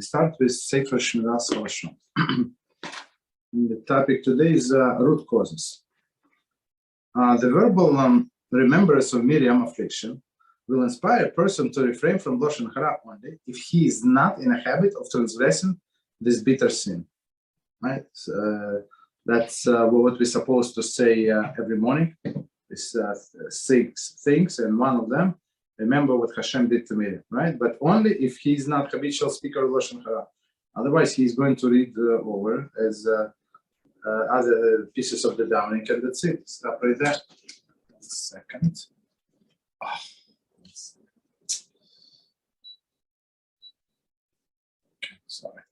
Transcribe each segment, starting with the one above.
We start with Sefer Shmiras Haloshon. The topic today is root causes. The verbal remembrance of Miriam affliction will inspire a person to refrain from Lashon Hara only if he is not in a habit of transgressing this bitter sin. Right? That's what we're supposed to say every morning. It's 6 things, and one of them, remember what Hashem did to Miriam, right? But only if he's not habitual speaker of Lashon Hara. Otherwise, he's going to read over as other pieces of the downing, and that's it. Stop right there. 1 second. Oh. Okay, sorry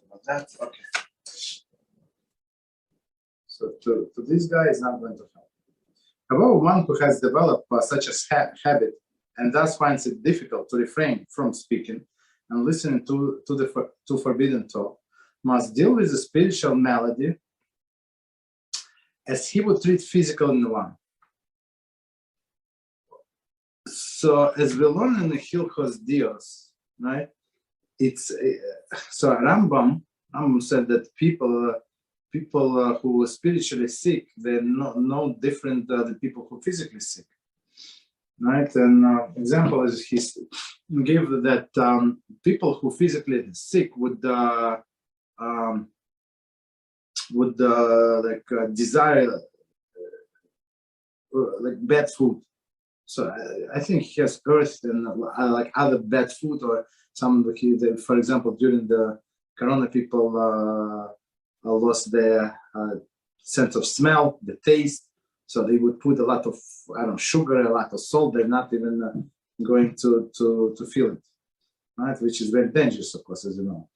about that. Okay. So to this guy is not going to help. However, one who has developed such a habit and thus finds it difficult to refrain from speaking and listening to forbidden talk must deal with the spiritual malady as he would treat physical one. So, as we learn in the Halachos Dios, right? It's so Rambam said that people who are spiritually sick, they're no different than people who are physically sick, right? And example is he gave that people who are physically sick would desire like bad food. So I think he has earth and like other bad food, or some, for example, during the Corona, people lost their sense of smell, the taste. So they would put a lot of, sugar, a lot of salt. They're not even going to feel it, right? Which is very dangerous, of course, as you know.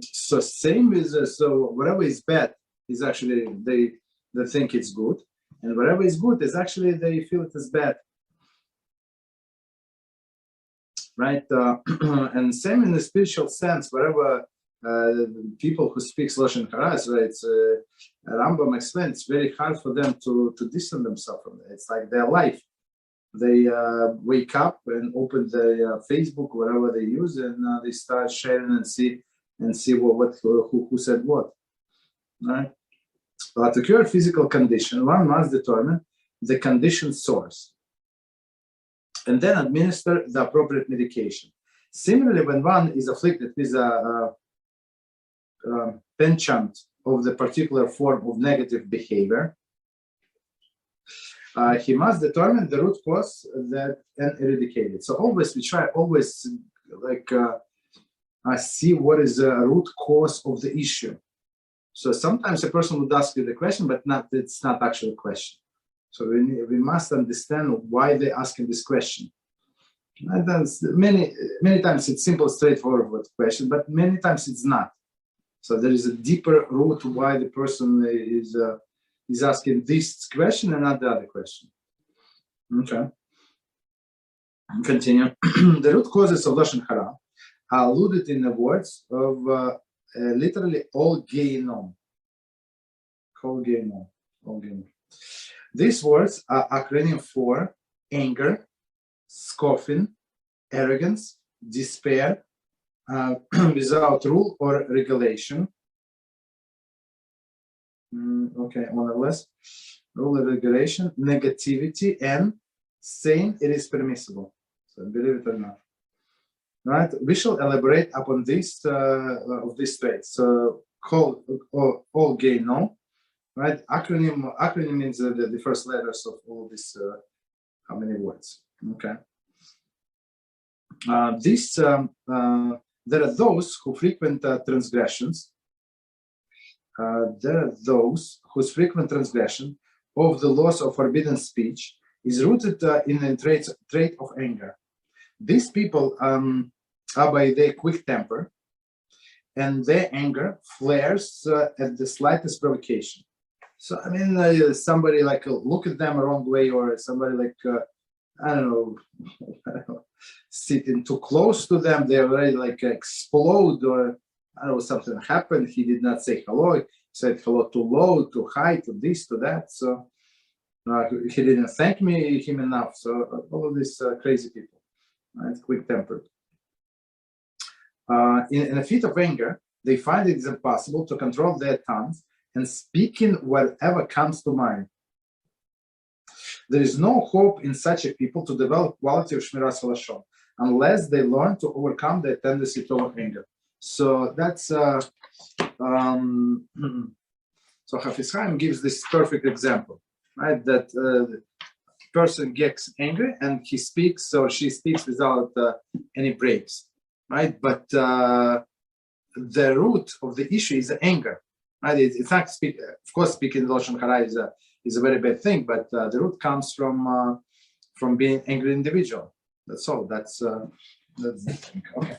So same with, so whatever is bad is actually, they think it's good. And whatever is good is actually, they feel it as bad. Right, and same in the spiritual sense. Wherever people who speak Lashon Hara, right? Rambam explains it's very hard for them to distance themselves from it. It's like their life. They wake up and open their Facebook, whatever they use, and they start sharing and see who said what. Right? To cure a physical condition, one must determine the condition source and then administer the appropriate medication. Similarly, when one is afflicted with a penchant of the particular form of negative behavior, he must determine the root cause and eradicate it. So always we try see what is the root cause of the issue. So sometimes a person would ask you the question, but it's not actually a question. So we must understand why they're asking this question. And then many times it's simple, straightforward question, but many times it's not. So there is a deeper root why the person is asking this question and not the other question. Okay. Continue. The root causes of Lashon Hara are alluded in the words of literally all Gehinom. These words are acronym for anger, scoffing, arrogance, despair, without rule or regulation. Okay, one or less. Rule or regulation, negativity, and saying it is permissible. So believe it or not. Right? We shall elaborate upon this of this traits. So called all Gehinom. Right? Acronym means the first letters of all these. How many words? Okay. There are those who frequent transgressions. There are those whose frequent transgression of the laws of forbidden speech is rooted in a trait of anger. These people are by their quick temper, and their anger flares at the slightest provocation. So somebody look at them a wrong way, or somebody sitting too close to them, they already explode, or something happened. He did not say hello. He said hello too low, too high, to this, to that. So he didn't thank him enough. So all of these crazy people. right? Quick-tempered. In a fit of anger, they find it is impossible to control their tongues and speaking whatever comes to mind. There is no hope in such a people to develop quality of Shmiras Haloshon unless they learn to overcome their tendency toward anger. So that's so Chofetz Chaim gives this perfect example, right? That the person gets angry and he speaks or she speaks without any breaks, right? But the root of the issue is anger, right? It's not speak. Of course, speaking Lashon Hara is a very bad thing, but the root comes from being angry individual. That's all. That's the thing. Okay.